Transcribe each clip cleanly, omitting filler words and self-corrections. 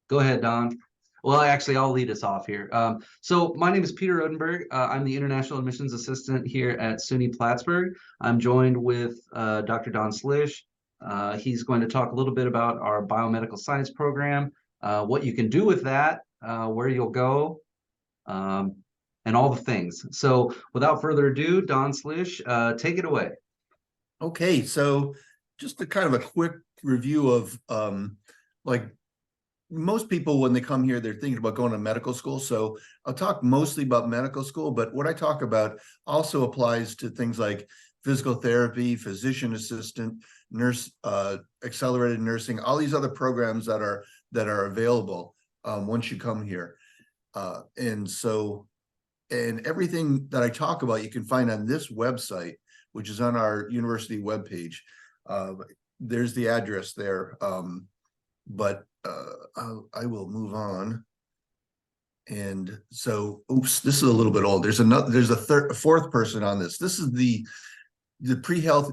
Go ahead, Don. Well, actually, I'll lead us off here. So my name is Peter Odenberg. I'm the International Admissions Assistant here at SUNY Plattsburgh. I'm joined with Dr. Don Slish. He's going to talk a little bit about our Biomedical Science program, what you can do with that, where you'll go, and all the things. So without further ado, Don Slish, take it away. Okay, so just a kind of a quick review of like most people, when they come here, they're thinking about going to medical school. So I'll talk mostly about medical school, but what I talk about also applies to things like physical therapy, physician assistant, nurse, accelerated nursing, all these other programs that are available once you come here. And everything that I talk about, you can find on this website, which is on our university webpage. There's the address there. But I will move on. And so, oops, this is a little bit old. There's a fourth person on this. This is the Pre-Health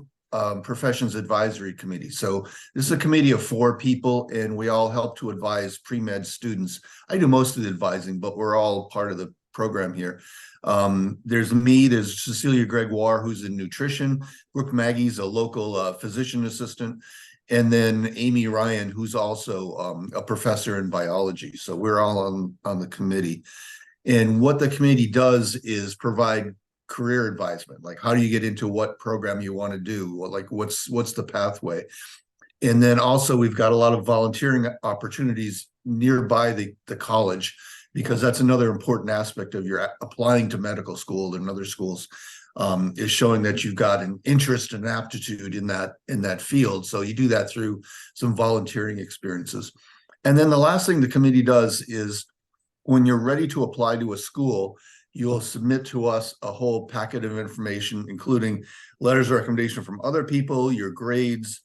Professions Advisory Committee. So this is a committee of 4 people, and we all help to advise pre-med students. I do most of the advising, but we're all part of the program here. There's me, there's Cecilia Gregoire, who's in nutrition. Brooke Maggie's a local physician assistant. And then Amy Ryan, who's also a professor in biology. So we're all on the committee. And what the committee does is provide career advisement, like how do you get into what program you want to do, like what's the pathway. And then also we've got a lot of volunteering opportunities nearby the college, because that's another important aspect of your applying to medical school and other schools. Is showing that you've got an interest and aptitude in that field. So you do that through some volunteering experiences. And then the last thing the committee does is when you're ready to apply to a school, you'll submit to us a whole packet of information, including letters of recommendation from other people, your grades,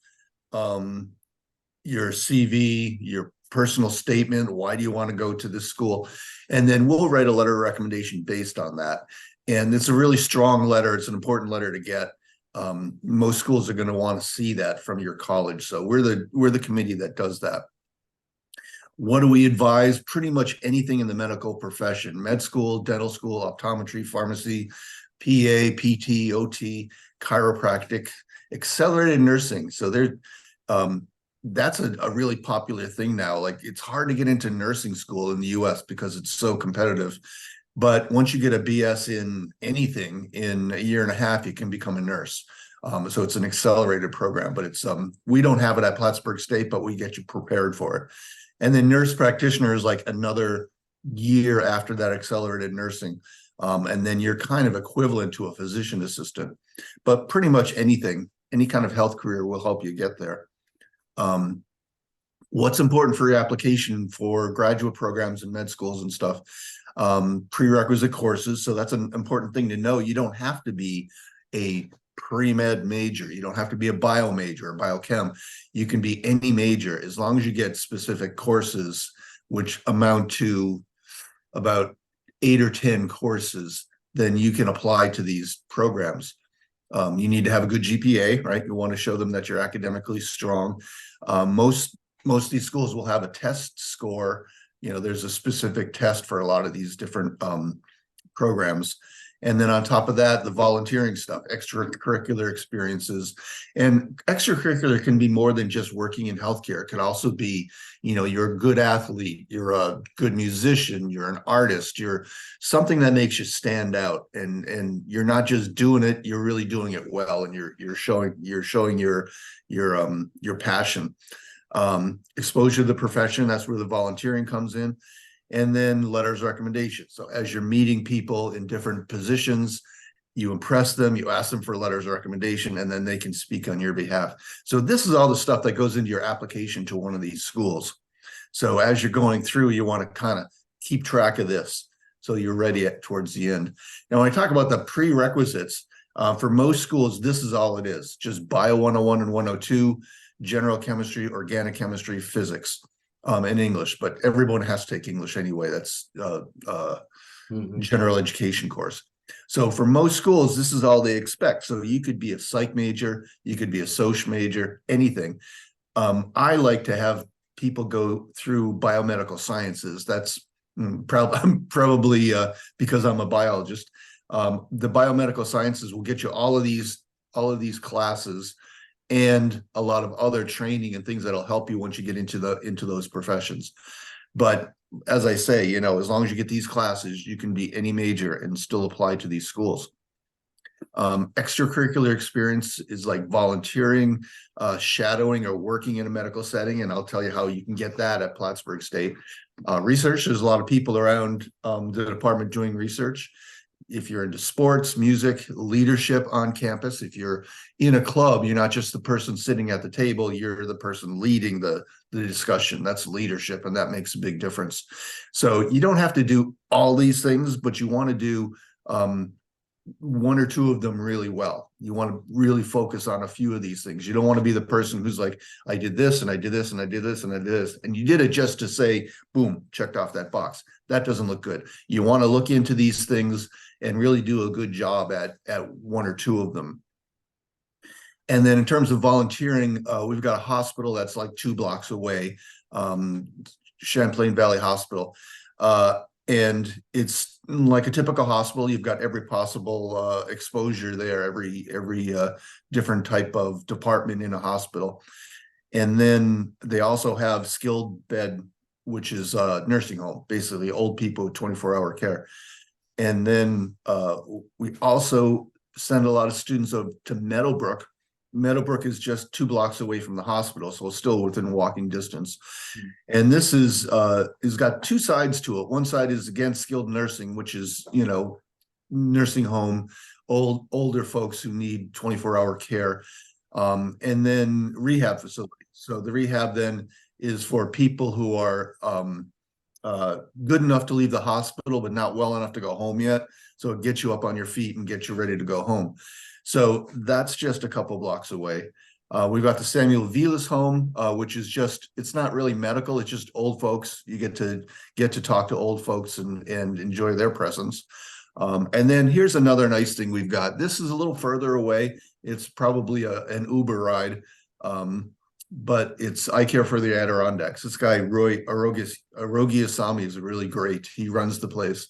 your CV, your personal statement, why do you want to go to this school? And then we'll write a letter of recommendation based on that. And it's a really strong letter. It's an important letter to get. Most schools are going to want to see that from your college. So we're the committee that does that. What do we advise? Pretty much anything in the medical profession: med school, dental school, optometry, pharmacy, PA, PT, OT, chiropractic, accelerated nursing. So that's a really popular thing now. Like, it's hard to get into nursing school in the US because it's so competitive. But once you get a BS in anything, in a year and a half, you can become a nurse. So it's an accelerated program, but it's we don't have it at Plattsburgh State, but we get you prepared for it. And then nurse practitioner is like another year after that accelerated nursing. And then you're kind of equivalent to a physician assistant. But pretty much anything, any kind of health career will help you get there. What's important for your application for graduate programs and med schools and stuff? Prerequisite courses. So that's an important thing to know. You don't have to be a pre-med major. You don't have to be a bio major or biochem. You can be any major as long as you get specific courses, which amount to about 8 or 10 courses. Then you can apply to these programs. You need to have a good GPA, right? You want to show them that you're academically strong. Most of these schools will have a test score. You know, there's a specific test for a lot of these different programs. And then on top of that, the volunteering stuff, extracurricular experiences. And extracurricular can be more than just working in healthcare. It could also be, you know, you're a good athlete, you're a good musician, you're an artist, you're something that makes you stand out. And you're not just doing it, you're really doing it well, and you're showing your passion. Exposure to the profession, that's where the volunteering comes in. And then letters of recommendation. So as you're meeting people in different positions, you impress them, you ask them for letters of recommendation, and then they can speak on your behalf. So this is all the stuff that goes into your application to one of these schools. So as you're going through, you want to kind of keep track of this so you're ready towards the end. Now, when I talk about the prerequisites, for most schools, this is all it is: just Bio 101 and 102, general chemistry, organic chemistry, physics. In English, but everyone has to take English anyway. That's general education course. So for most schools, this is all they expect. So you could be a psych major, you could be a soc major, anything. I like to have people go through biomedical sciences. That's probably because I'm a biologist. The biomedical sciences will get you all of these classes and a lot of other training and things that'll help you once you get into those professions. But as I say, you know, as long as you get these classes, you can be any major and still apply to these schools. Extracurricular experience is like volunteering, shadowing, or working in a medical setting. And I'll tell you how you can get that at Plattsburgh State. Research, there's a lot of people around the department doing research. If you're into sports, music, leadership on campus, if you're in a club, you're not just the person sitting at the table, you're the person leading the discussion. That's leadership, and that makes a big difference. So you don't have to do all these things, but you want to do one or two of them really well. You want to really focus on a few of these things. You don't want to be the person who's like, I did this and I did this and I did this and I did this, and you did it just to say, boom, checked off that box. That doesn't look good. You want to look into these things and really do a good job at one or two of them. And then in terms of volunteering, we've got a hospital that's like 2 blocks away, Champlain Valley Hospital. And it's like a typical hospital. You've got every possible exposure there, every different type of department in a hospital. And then they also have skilled bed, which is nursing home, basically old people with 24-hour care. And then we also send a lot of students to Meadowbrook. Meadowbrook is just 2 blocks away from the hospital, so it's still within walking distance. And this is got 2 sides to it. One side is against skilled nursing, which is, you know, nursing home, older folks who need 24-hour care, and then rehab facilities. So the rehab then is for people who are good enough to leave the hospital, but not well enough to go home yet. So it gets you up on your feet and gets you ready to go home. So that's just a couple blocks away. We've got the Samuel Vilas home, which is just, it's not really medical. It's just old folks. You get to talk to old folks and enjoy their presence. And then here's another nice thing we've got. This is a little further away. It's probably an Uber ride. But it's I Care for the Adirondacks. This guy, Roy Arogiasamy, is really great. He runs the place.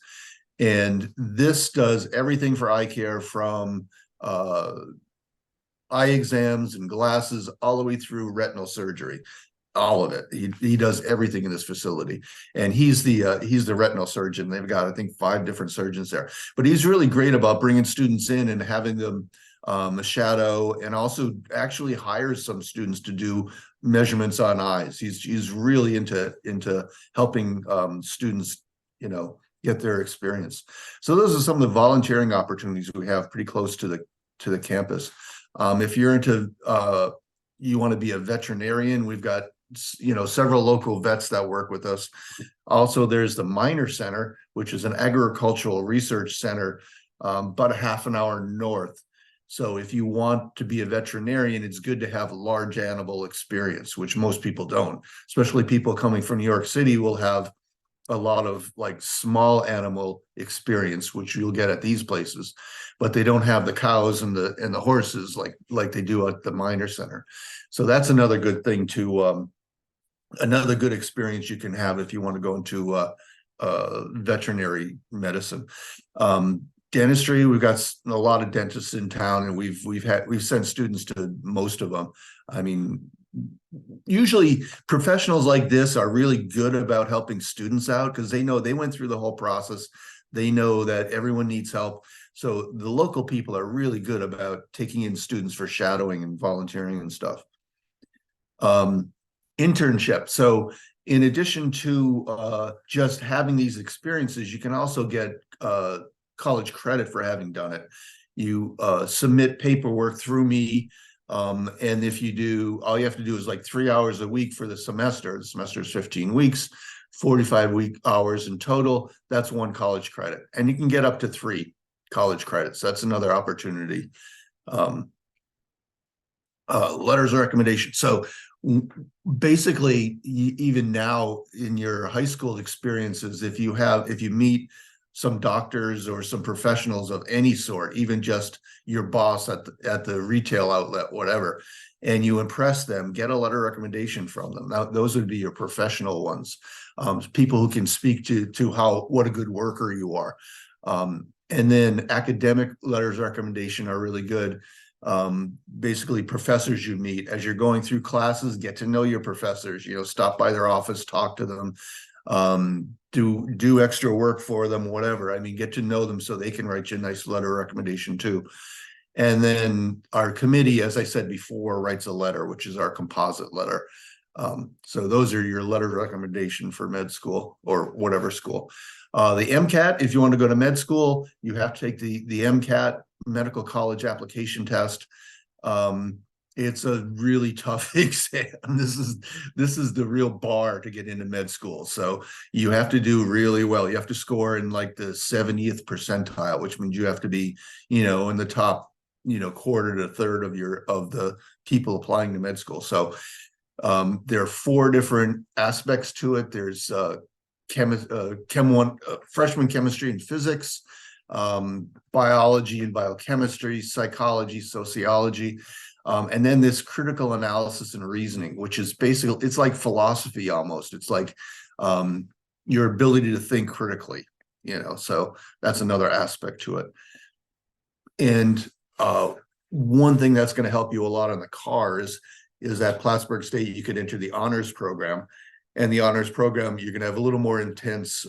And this does everything for eye care, from eye exams and glasses all the way through retinal surgery. All of it. He does everything in this facility. And he's the retinal surgeon. They've got, I think, 5 different surgeons there. But he's really great about bringing students in and having them a shadow, and also actually hires some students to do measurements on eyes. He's really into helping students, you know, get their experience. So those are some of the volunteering opportunities we have pretty close to the campus. If you're into you want to be a veterinarian, we've got, you know, several local vets that work with us. Also, there's the Minor Center, which is an agricultural research center about a half an hour north. So if you want to be a veterinarian, it's good to have large animal experience, which most people don't. Especially people coming from New York City will have a lot of like small animal experience, which you'll get at these places, but they don't have the cows and the horses like they do at the Minor Center. So that's another good thing to another good experience you can have if you want to go into veterinary medicine. Dentistry, we've got a lot of dentists in town, and we've sent students to most of them. I mean, usually professionals like this are really good about helping students out because they know they went through the whole process. They know that everyone needs help. So the local people are really good about taking in students for shadowing and volunteering and stuff. Internship. So in addition to just having these experiences, you can also get college credit for having done it. You submit paperwork through me, and if you do, all you have to do is like 3 hours a week for the semester. The semester is 15 weeks, 45 hours in total. That's 1 college credit, and you can get up to 3 college credits. That's another opportunity. Letters of recommendation. So basically, even now in your high school experiences, if you meet some doctors or some professionals of any sort, even just your boss at the retail outlet, whatever, and you impress them, get a letter of recommendation from them. Now, those would be your professional ones, people who can speak to what a good worker you are. And then academic letters of recommendation are really good. Basically professors you meet as you're going through classes, get to know your professors, stop by their office, talk to them, do extra work for them, whatever. I mean, get to know them so they can write you a nice letter of recommendation too. And then our committee, as I said before, writes a letter, which is our composite letter. So those are your letter of recommendation for med school or whatever school. The MCAT, if you want to go to med school, you have to take the MCAT, medical college application test. It's a really tough exam. This is the real bar to get into med school. So you have to do really well. You have to score in like the 70th percentile, which means you have to be, in the top, quarter to third of the people applying to med school. So there are 4 different aspects to it. There's freshman chemistry and physics, biology and biochemistry, psychology, sociology, and then this critical analysis and reasoning, which is basically, it's like philosophy almost. It's like your ability to think critically, so that's another aspect to it. And one thing that's going to help you a lot on the car is at Plattsburgh State, you could enter the honors program. And the honors program, you're going to have a little more intense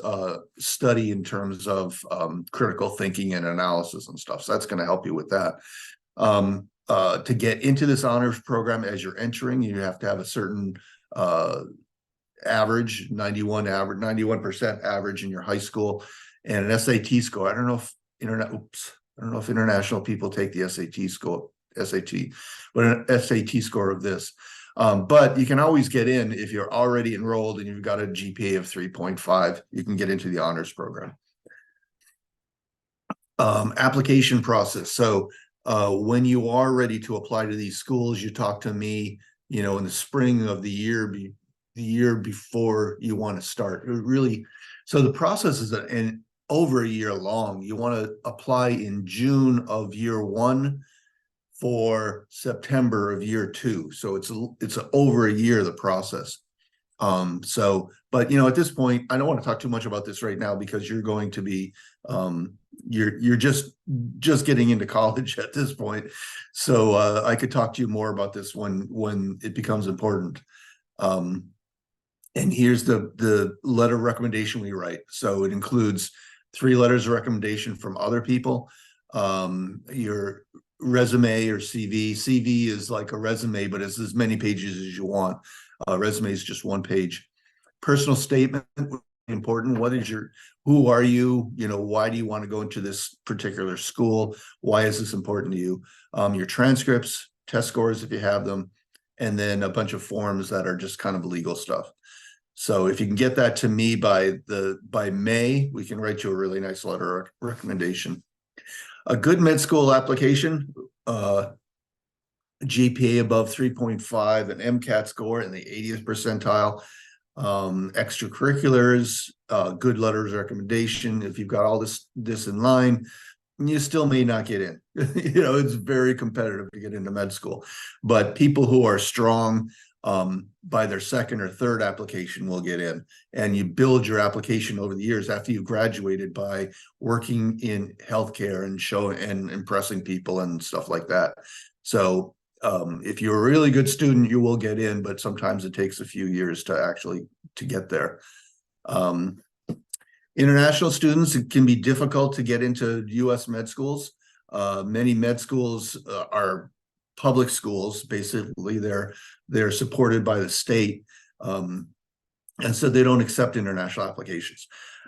study in terms of critical thinking and analysis and stuff. So that's going to help you with that. To get into this honors program, as you're entering, you have to have a certain average, 91% average in your high school, and an SAT score. I don't know if international people take the SAT, but an SAT score of this. But you can always get in if you're already enrolled and you've got a GPA of 3.5, you can get into the honors program. Application process. So when you are ready to apply to these schools, you talk to me, in the spring of the year before you want to start. Really, so the process is over a year long. You want to apply in June of year 1 for September of year 2. So it's over a year, the process. But at this point, I don't want to talk too much about this right now because you're going to be, you're just getting into college at this point. So I could talk to you more about this when it becomes important. And here's the letter of recommendation we write. So it includes 3 letters of recommendation from other people, your resume or CV. CV is like a resume, but it's as many pages as you want. Resume is just 1 page. Personal statement, important. Who are you? Why do you want to go into this particular school? Why is this important to you? Your transcripts, test scores if you have them, and then a bunch of forms that are just kind of legal stuff. So if you can get that to me by May, we can write you a really nice letter of recommendation. A good med school application, GPA above 3.5, an MCAT score in the 80th percentile, extracurriculars, good letters of recommendation. If you've got all this in line, you still may not get in. It's very competitive to get into med school, but people who are strong by their second or third application will get in, and you build your application over the years after you've graduated by working in healthcare and impressing people and stuff like that. So if you're a really good student, you will get in, but sometimes it takes a few years to get there. International students, it can be difficult to get into U.S. med schools. Many med schools are public schools. Basically, they're supported by the state, and so they don't accept international applications.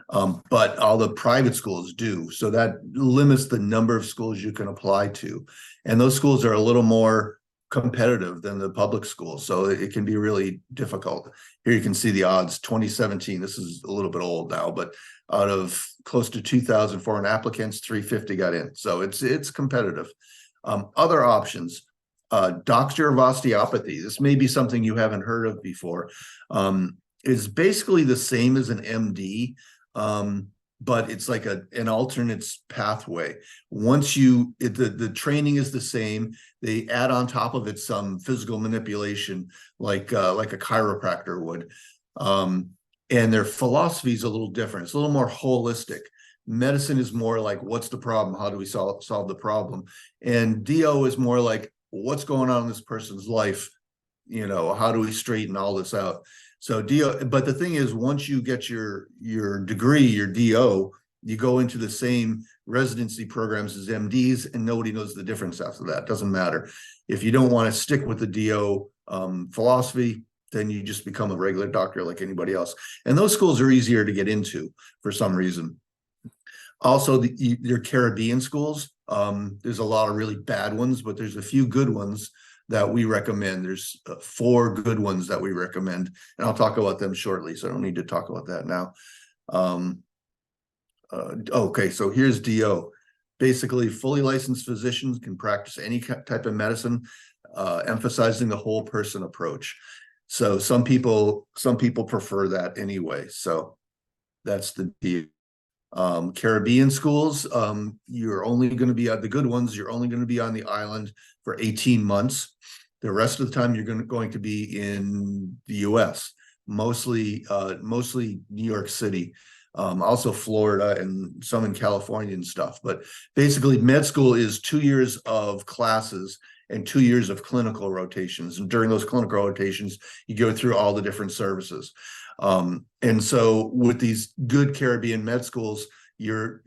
But all the private schools do, so that limits the number of schools you can apply to, and those schools are a little more competitive than the public schools, so it can be really difficult. Here you can see the odds. 2017, this is a little bit old now, but out of close to 2,000 foreign applicants, 350 got in, so it's competitive. Other options, doctor of osteopathy. This may be something you haven't heard of before. It's basically the same as an MD, but it's like an alternate pathway. Once the training is the same, they add on top of it some physical manipulation, like a chiropractor would. And their philosophy is a little different. It's a little more holistic. Medicine is more like, what's the problem? How do we solve the problem? And DO is more like, what's going on in this person's life? How do we straighten all this out? So DO, but the thing is, once you get your degree, your DO, you go into the same residency programs as MDs, and nobody knows the difference after that. It doesn't matter. If you don't want to stick with the DO philosophy, then you just become a regular doctor like anybody else. And those schools are easier to get into for some reason. Also, your Caribbean schools, there's a lot of really bad ones, but there's a few good ones that we recommend. There's 4 good ones that we recommend, and I'll talk about them shortly, so I don't need to talk about that now. Okay, so here's DO. Basically, fully licensed physicians can practice any type of medicine, emphasizing the whole person approach. So some people prefer that anyway. So that's the DO. Caribbean schools, you're only going to be at the good ones. You're only going to be on the island for 18 months. The rest of the time, you're going to be in the U.S., mostly New York City, also Florida, and some in California and stuff. But basically, med school is 2 years of classes and 2 years of clinical rotations. And during those clinical rotations, you go through all the different services. And so with these good Caribbean med schools, you're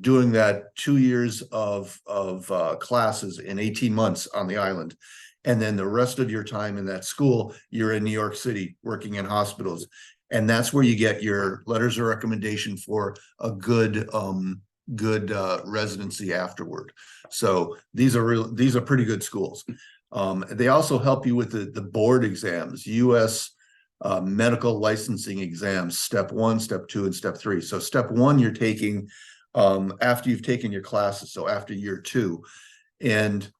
doing that 2 years of classes in 18 months on the island. And then the rest of your time in that school, you're in New York City working in hospitals. And that's where you get your letters of recommendation for a good residency afterward. So these are pretty good schools. They also help you with the board exams, U.S. Medical licensing exams, step 1, step 2, and step 3. So step 1, you're taking after you've taken your classes, so after year 2, and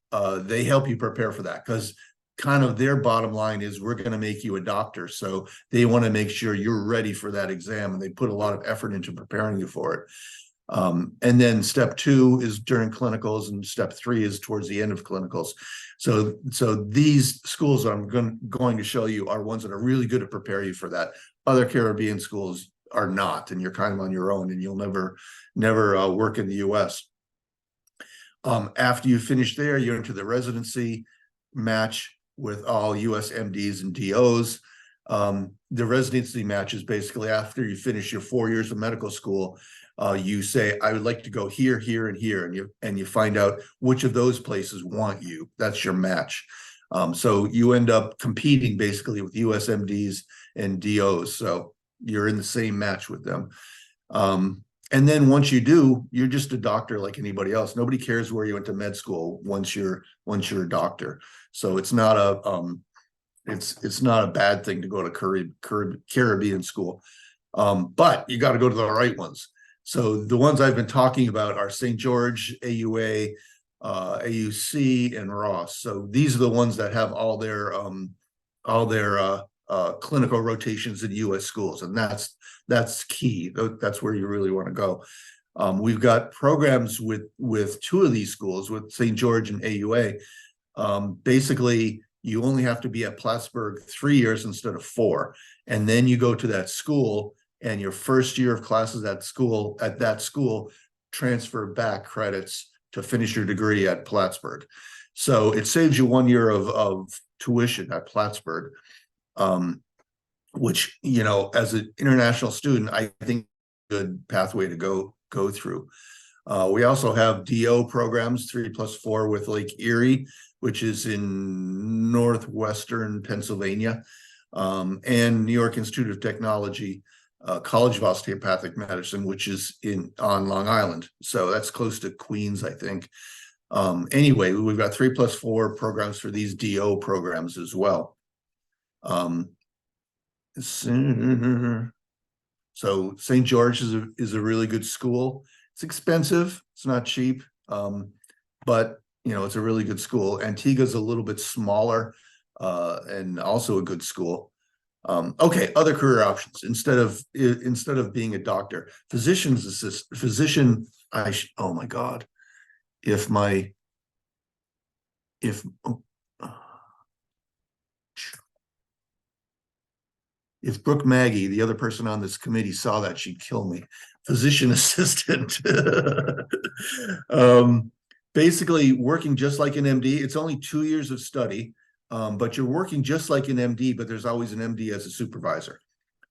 they help you prepare for that, because kind of their bottom line is, we're going to make you a doctor. So they want to make sure you're ready for that exam, and they put a lot of effort into preparing you for it. And then step 2 is during clinicals, and step 3 is towards the end of clinicals. So these schools I'm going to show you are ones that are really good to prepare you for that. Other Caribbean schools are not, and you're kind of on your own, and you'll never work in the U.S. After you finish there, you're into the residency match with all U.S. MDs and DOs. The residency match is basically after you finish your 4 years of medical school. You say, I would like to go here, here, and here, and you find out which of those places want you. That's your match. So you end up competing basically with U.S. MDs and DOs. So you're in the same match with them. And then once you do, you're just a doctor like anybody else. Nobody cares where you went to med school once you're a doctor. So it's not a bad thing to go to Caribbean school. But you got to go to the right ones. So the ones I've been talking about are St. George, AUA, AUC, and Ross. So these are the ones that have all their clinical rotations in U.S. schools, and that's key. That's where you really want to go. We've got programs with 2 of these schools, with St. George and AUA. Basically, you only have to be at Plattsburgh 3 years instead of 4, and then you go to that school, and your first year of classes at that school transfer back credits to finish your degree at Plattsburgh. So it saves you 1 year of tuition at Plattsburgh, which, as an international student, I think is a good pathway to go through. We also have DO programs, 3+4 with Lake Erie, which is in northwestern Pennsylvania, and New York Institute of Technology, College of Osteopathic Medicine, which is on Long Island. So that's close to Queens, I think. Anyway, we've got 3+4 programs for these DO programs as well. So St. George is a really good school. It's expensive. It's not cheap, but it's a really good school. Antigua's a little bit smaller, and also a good school. Okay, other career options instead of being a doctor, physician's assistant, physician. Oh my God, if my if oh, if Brooke Maggie, the other person on this committee, saw that, she'd kill me. Physician assistant. Basically working just like an MD. It's only 2 years of study, but you're working just like an MD, but there's always an MD as a supervisor.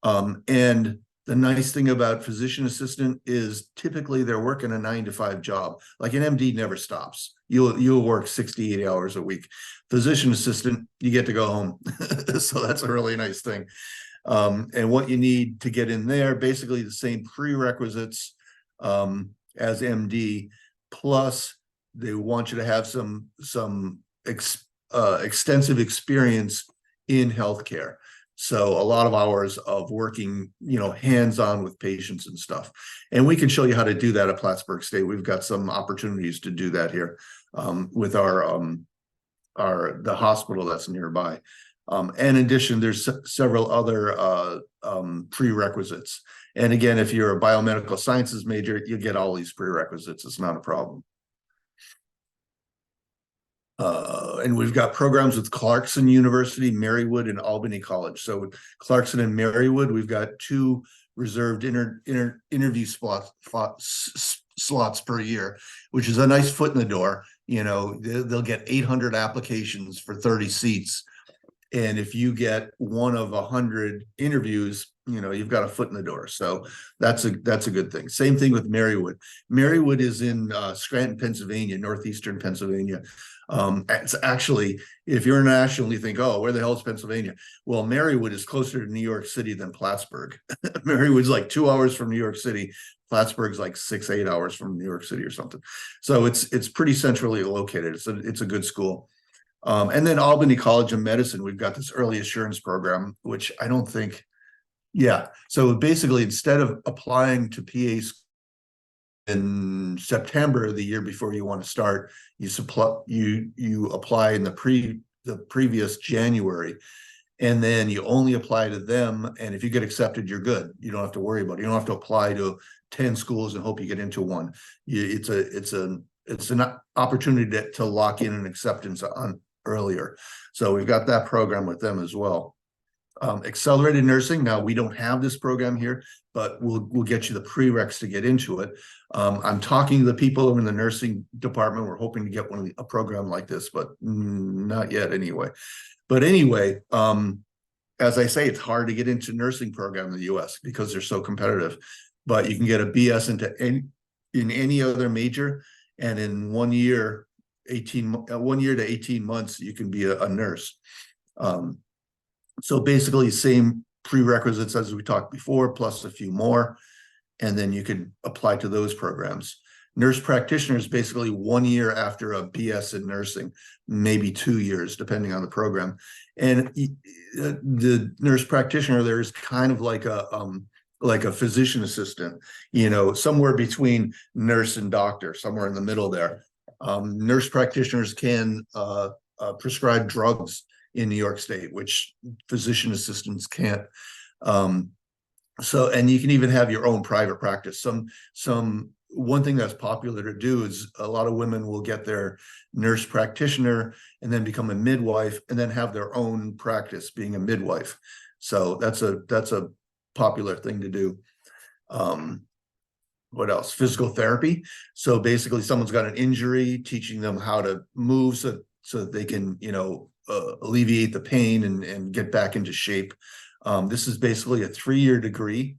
And the nice thing about physician assistant is typically they're working a 9 to 5 job. Like an MD never stops. You'll work 60, 80 hours a week. Physician assistant, you get to go home. So that's a really nice thing. And what you need to get in there, basically the same prerequisites as MD, plus they want you to have some extensive experience in healthcare. So a lot of hours of working, hands-on with patients and stuff. And we can show you how to do that at Plattsburgh State. We've got some opportunities to do that here with the hospital that's nearby. And in addition, there's several other prerequisites. And again, if you're a biomedical sciences major, you get all these prerequisites. It's not a problem. And we've got programs with Clarkson University, Marywood, and Albany College. So Clarkson and Marywood, we've got 2 reserved interview slots per year, which is a nice foot in the door. They'll get 800 applications for 30 seats. And if you get one of 100 interviews, you've got a foot in the door. So that's a good thing. Same thing with Marywood. Marywood is in Scranton, Pennsylvania, northeastern Pennsylvania. It's actually, if you're international, you think, oh, where the hell is Pennsylvania? Well, Marywood is closer to New York City than Plattsburgh. Marywood's like 2 hours from New York City. Plattsburgh's like 6-8 hours from New York City or something. So it's pretty centrally located. It's a good school. And then Albany College of Medicine, we've got this early assurance program, which I don't think, yeah. So basically, instead of applying to PAs in September, the year before you want to start, you apply in the previous January, and then you only apply to them. And if you get accepted, you're good. You don't have to worry about it. You don't have to apply to 10 schools and hope you get into one. It's an opportunity to lock in an acceptance on earlier. So we've got that program with them as well. Accelerated nursing. Now we don't have this program here, but we'll get you the prereqs to get into it. I'm talking to the people in the nursing department. We're hoping to get a program like this, but not yet anyway. But anyway, as I say, it's hard to get into nursing program in the US because they're so competitive. But you can get a BS in any other major, and in 1 year, 1 year to 18 months, you can be a nurse. So basically same prerequisites as we talked before, plus a few more, and then you could apply to those programs. Nurse practitioner is basically 1 year after a BS in nursing, maybe 2 years, depending on the program. And the nurse practitioner there is kind of like a physician assistant, somewhere between nurse and doctor, somewhere in the middle there. Nurse practitioners can prescribe drugs in New York State, which physician assistants can't. And you can even have your own private practice. One thing that's popular to do is a lot of women will get their nurse practitioner and then become a midwife and then have their own practice being a midwife. So that's a popular thing to do. What else? Physical therapy. So basically someone's got an injury, teaching them how to move so that they can, alleviate the pain and get back into shape. This is basically a 3-year degree.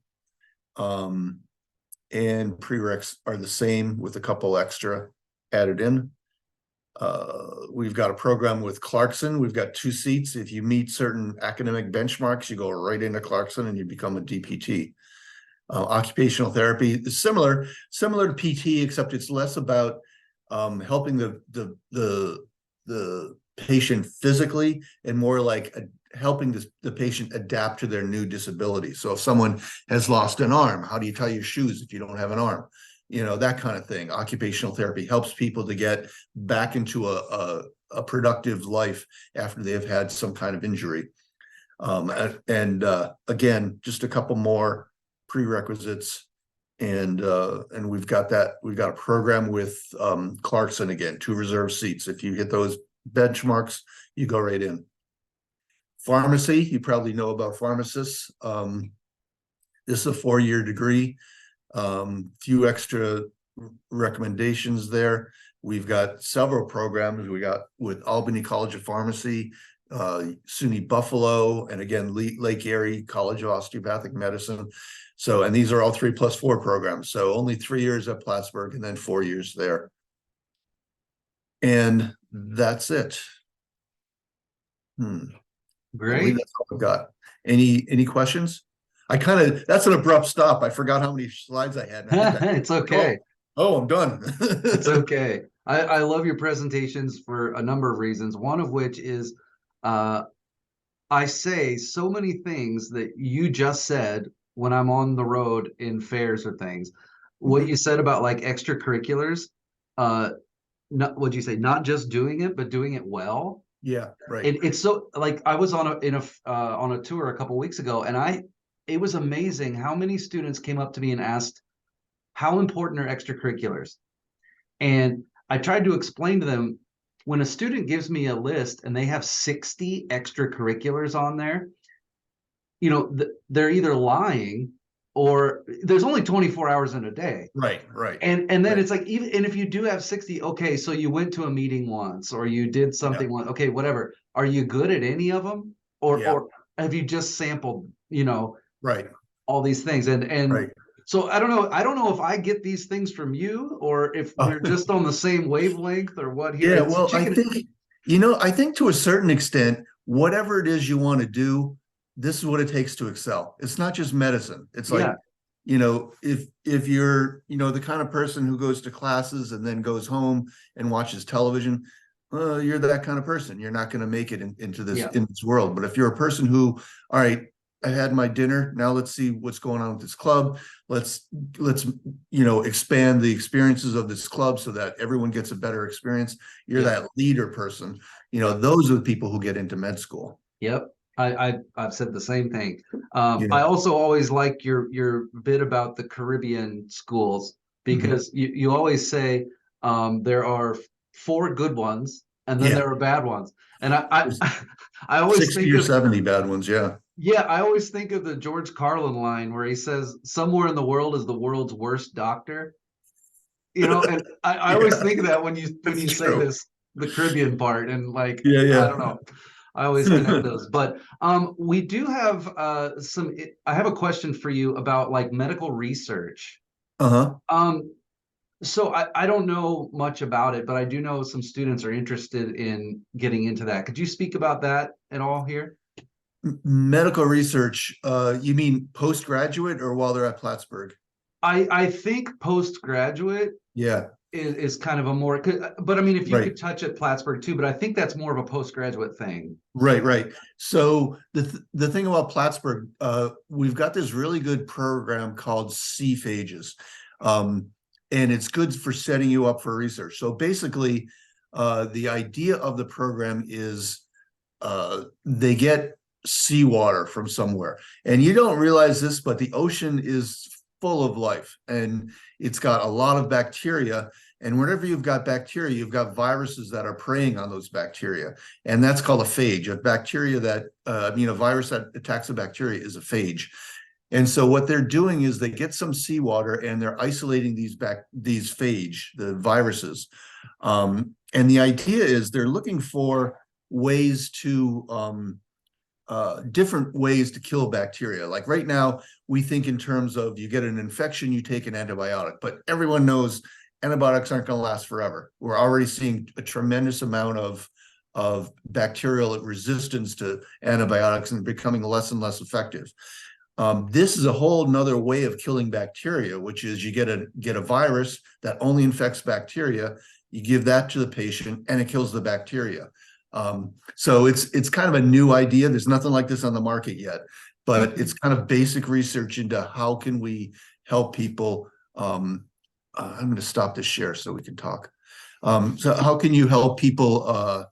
And prereqs are the same with a couple extra added in. We've got a program with Clarkson. We've got 2 seats. If you meet certain academic benchmarks, you go right into Clarkson and you become a DPT. Occupational therapy is similar to PT, except it's less about helping the patient physically and more like helping the patient adapt to their new disability. So if someone has lost an arm, how do you tie your shoes if you don't have an arm? That kind of thing. Occupational therapy helps people to get back into a productive life after they have had some kind of injury. Again, just a couple more prerequisites. And we've got a program with Clarkson again, 2 reserve seats. If you hit those benchmarks, you go right in. Pharmacy, you probably know about pharmacists. This is a 4-year degree. Few extra recommendations there. We've got several programs. We got with Albany College of Pharmacy, SUNY Buffalo, and again, Lake Erie College of Osteopathic Medicine. So, and these are all 3+4 programs. So only 3 years at Plattsburgh and then 4 years there. And that's it. I Great. believe that's all I've got. Any questions? That's an abrupt stop. I forgot how many slides I had. It's okay. Oh, I'm done. It's okay. I love your presentations for a number of reasons. One of which is I say so many things that you just said when I'm on the road in fairs or things. What you said about like extracurriculars, not what'd you say, not just doing it, but doing it well. Yeah, right. It's so like I was on a tour a couple weeks ago, and it was amazing how many students came up to me and asked, how important are extracurriculars? And I tried to explain to them, when a student gives me a list and they have 60 extracurriculars on there, they're either lying or there's only 24 hours in a day. Right. And then right. it's like, even and if you do have 60, okay, so you went to a meeting once or you did something once, okay, whatever. Are you good at any of them? Or have you just sampled, right. all these things? And right. so I don't know if I get these things from you or if we're just on the same wavelength or what here. Yeah, well, I think to a certain extent, whatever it is you want to do, this is what it takes to excel. It's not just medicine. It's like, if you're, the kind of person who goes to classes and then goes home and watches television, you're that kind of person. You're not going to make it into this world. But if you're a person who, all right, I had my dinner. Now let's see what's going on with this club. Let's expand the experiences of this club so that everyone gets a better experience. You're that leader person. Those are the people who get into med school. Yep. I've said the same thing. I also always like your bit about the Caribbean schools, because you always say there are 4 good ones and then there are bad ones. And I always 60 think or of 70 bad ones. Yeah. Yeah, I always think of the George Carlin line where he says, somewhere in the world is the world's worst doctor. And I always think of that when you say this, the Caribbean part, and like, I don't know. I always connect those. But we do have I have a question for you about like medical research. So I don't know much about it, but I do know some students are interested in getting into that. Could you speak about that at all here? Medical research, you mean postgraduate or while they're at Plattsburgh? I think postgraduate is kind of a more, but I mean, if you could touch at Plattsburgh too, but I think that's more of a postgraduate thing. Right. So the thing about Plattsburgh, we've got this really good program called CPhages, and it's good for setting you up for research. So basically, the idea of the program is they get seawater from somewhere, and you don't realize this, but the ocean is full of life and it's got a lot of bacteria, and whenever you've got bacteria, you've got viruses that are preying on those bacteria, and that's called a phage. A bacteria that a virus that attacks a bacteria is a phage. And so what they're doing is they get some seawater and they're isolating these phage, the viruses, and the idea is they're looking for ways to different ways to kill bacteria. Like right now, we think in terms of you get an infection, you take an antibiotic, but everyone knows antibiotics aren't going to last forever. We're already seeing a tremendous amount of bacterial resistance to antibiotics and becoming less and less effective. This is a whole nother way of killing bacteria, which is you get a virus that only infects bacteria, you give that to the patient, and it kills the bacteria. So it's kind of a new idea. There's nothing like this on the market yet, but it's kind of basic research into how can we help people. I'm going to stop this share so we can talk. So how can you help people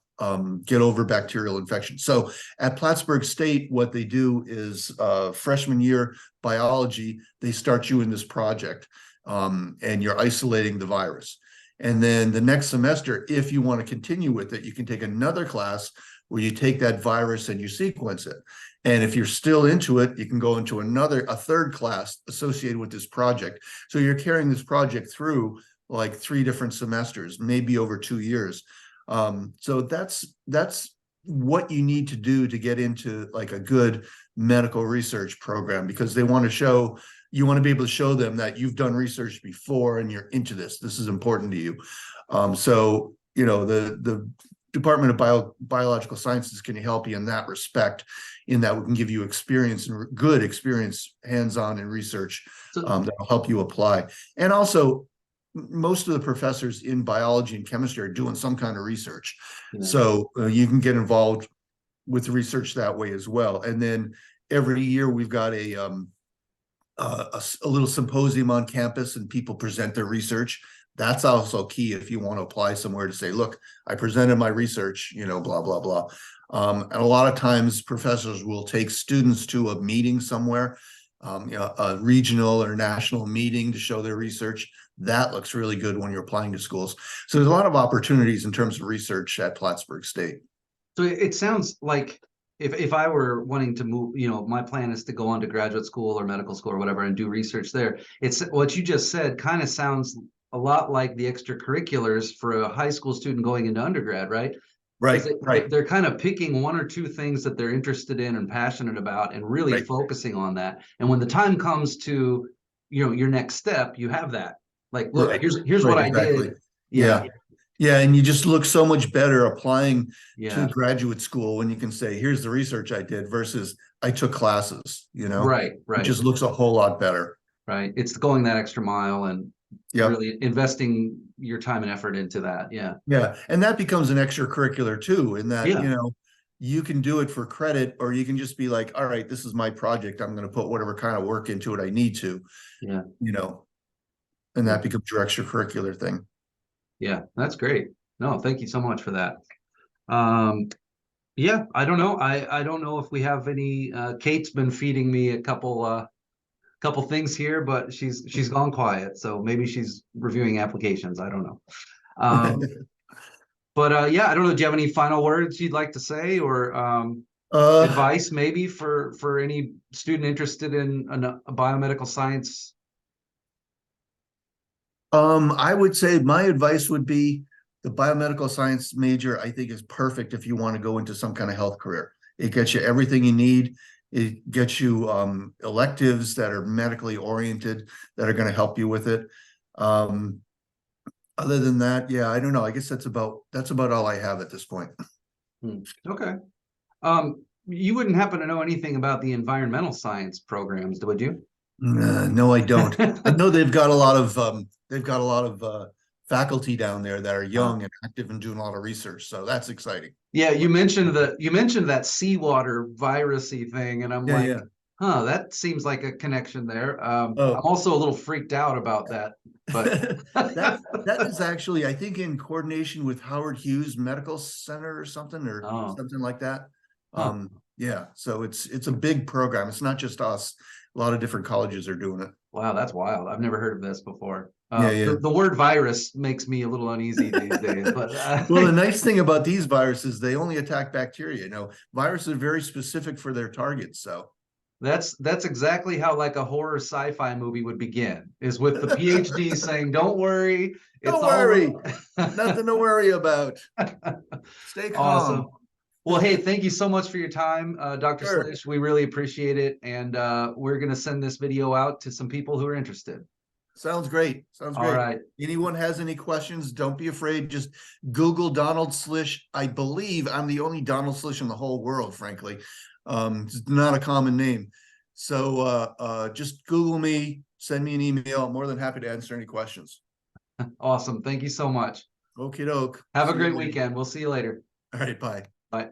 get over bacterial infection. So at Plattsburgh State, what they do is freshman year biology, they start you in this project, and you're isolating the virus. And then the next semester, if you want to continue with it, you can take another class where you take that virus and you sequence it. And if you're still into it, you can go into a third class associated with this project. So you're carrying this project through like 3 different semesters, maybe over 2 years. So that's what you need to do to get into like a good medical research program, because you want to be able to show them that you've done research before and you're into this. This is important to you. So, the Department of Biological Sciences can help you in that respect, in that we can give you experience and good experience hands-on in research that'll help you apply. And also, most of the professors in biology and chemistry are doing some kind of research. Yeah. So you can get involved with research that way as well. And then every year we've got a little symposium on campus and people present their research. That's also key if you want to apply somewhere, to say, look, I presented my research, blah, blah, blah. And a lot of times professors will take students to a meeting somewhere, a regional or national meeting to show their research. That looks really good when you're applying to schools. So there's a lot of opportunities in terms of research at Plattsburgh State. So it sounds like if I were wanting to move, my plan is to go on to graduate school or medical school or whatever and do research there. It's what you just said kind of sounds a lot like the extracurriculars for a high school student going into undergrad, right? Right, right. They're kind of picking 1 or 2 things that they're interested in and passionate about and really focusing on that. And when the time comes to, your next step, you have that. Like, look, here's what I did. Yeah. And you just look so much better applying to graduate school when you can say, here's the research I did versus I took classes, Right. It just looks a whole lot better. Right. It's going that extra mile and really investing your time and effort into that. Yeah. And that becomes an extracurricular too, in that, you can do it for credit, or you can just be like, all right, this is my project. I'm going to put whatever kind of work into it I need to, and that becomes your extracurricular thing. Yeah, that's great. No, thank you so much for that. Yeah, I don't know. I don't know if we have any. Kate's been feeding me a couple things here, but she's gone quiet. So maybe she's reviewing applications. I don't know. But yeah, I don't know. Do you have any final words you'd like to say, or advice maybe for any student interested in a biomedical science? I would say my advice would be the biomedical science major, I think, is perfect if you want to go into some kind of health career. It gets you everything you need. It gets you electives that are medically oriented that are going to help you with it. Other than that, I don't know. I guess that's about all I have at this point. Okay. You wouldn't happen to know anything about the environmental science programs, would you? No, I don't. I know they've got a lot of faculty down there that are young and active and doing a lot of research. So that's exciting. Yeah, you mentioned that seawater virusy thing, and I'm that seems like a connection there. I'm also a little freaked out about that. But that is actually, I think, in coordination with Howard Hughes Medical Center or something like that. So it's a big program. It's not just us. A lot of different colleges are doing it. Wow, that's wild. I've never heard of this before. The word virus makes me a little uneasy these days. But well, the nice thing about these viruses, they only attack bacteria. Viruses are very specific for their targets. So that's exactly how like a horror sci-fi movie would begin, is with the PhD saying, "Don't worry, don't worry, nothing to worry about. Stay calm." Awesome. Well, hey, thank you so much for your time, Dr. Slish. We really appreciate it. And we're going to send this video out to some people who are interested. Sounds great. Sounds great. All right. Anyone has any questions, don't be afraid. Just Google Donald Slish. I believe I'm the only Donald Slish in the whole world, frankly. It's not a common name. So just Google me, send me an email. I'm more than happy to answer any questions. Awesome. Thank you so much. Okie doke. Have a great weekend. We'll see you later. All right. Bye. Bye.